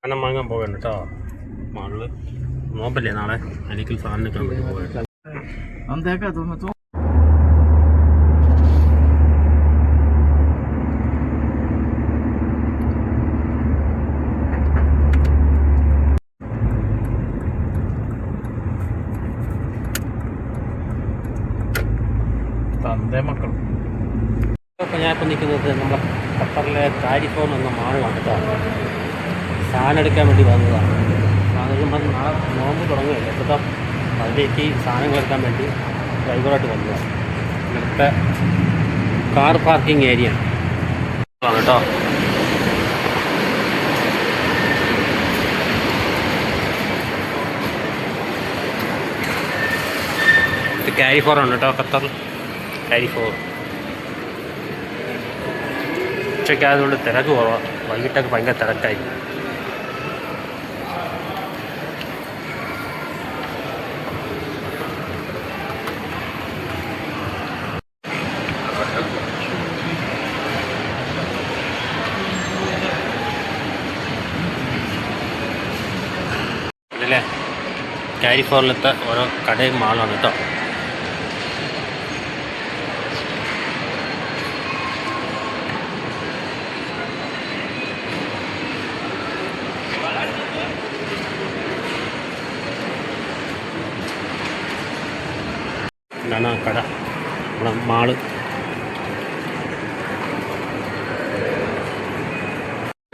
സാധനം വാങ്ങാൻ പോകണ്ട കേട്ടോ. മാളില് നോമ്പല്ലേ നാളെ, എനിക്ക് സാധനം നിൽക്കാൻ വേണ്ടി പോകട്ടെ. മക്കൾ ഇപ്പോൾ ഞാനിപ്പോൾ നിൽക്കുന്നത് നമ്മളെ ഖത്തറിലെ കാരിഫോൺ എന്ന മാളിലാണ് കേട്ടോ. സാധനം എടുക്കാൻ വേണ്ടി വന്നതാണ്. സാധനം നാളെ നോമ്പ് തുടങ്ങുകയല്ലേ, ഇപ്പോഴത്തെ അതിലേക്ക് സാധനങ്ങൾ എടുക്കാൻ വേണ്ടി ഡ്രൈവറായിട്ട് വന്നതാണ്. ഇവിടുത്തെ കാർ പാർക്കിംഗ് ഏരിയ ആണ് കേട്ടോ. ഇത് കാരിഫോറാണ് കേട്ടോ, ഖത്തറിൽ കാരിഫോർ. ഉച്ചയ്ക്ക് ആയതുകൊണ്ട് തിരക്ക് കുറവാണ്, വൈകിട്ടൊക്കെ ഭയങ്കര തിരക്കായി. ഇതിലെ കാരിഫോറിലത്തെ ഓരോ കടയും മാളാണ് കേട്ടോ. ഇതാണ് ആ കട, നമ്മുടെ മാള്.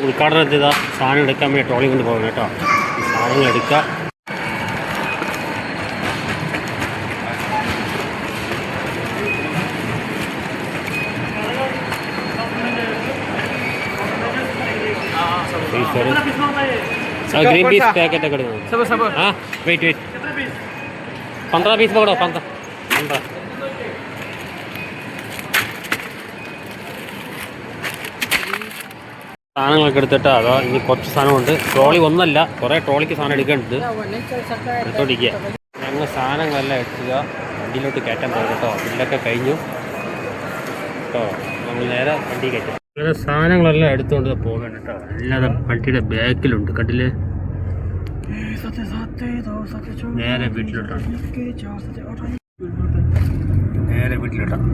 ഉദ്ഘാടനത്തിൽ ഇതാ സാധനം എടുക്കാൻ വേണ്ടി ട്രോളി കൊണ്ട് പോകണം കേട്ടോ. ഈ സാധനങ്ങൾ എടുക്കുക. ग्रीन पीस पैकेट कर दो। हाँ वेट 15 पीस पकड़ो, 15 സാധനങ്ങളൊക്കെ എടുത്തിട്ട് അതോ ഇനി കുറച്ച് സാധനമുണ്ട്. ട്രോളി ഒന്നല്ല, കുറേ ട്രോളിക്ക് സാധനം എടുക്കേണ്ടത്. എടുത്തോണ്ടിരിക്കുക. ഞങ്ങൾ സാധനങ്ങളെല്ലാം എടുക്കുക, വണ്ടിയിലോട്ട് കയറ്റാൻ പോകും കേട്ടോ. ബില്ലൊക്കെ കഴിഞ്ഞു കേട്ടോ. നമ്മൾ നേരെ വണ്ടി കയറ്റാം. അങ്ങനെ സാധനങ്ങളെല്ലാം എടുത്തുകൊണ്ട് പോകണം കേട്ടോ. അല്ലാതെ വണ്ടിയുടെ ബാക്കിലുണ്ട്, കണ്ടില്ലേ. നേരെ വീട്ടിലോട്ടാണ്, നേരെ വീട്ടിലോട്ടാണ്.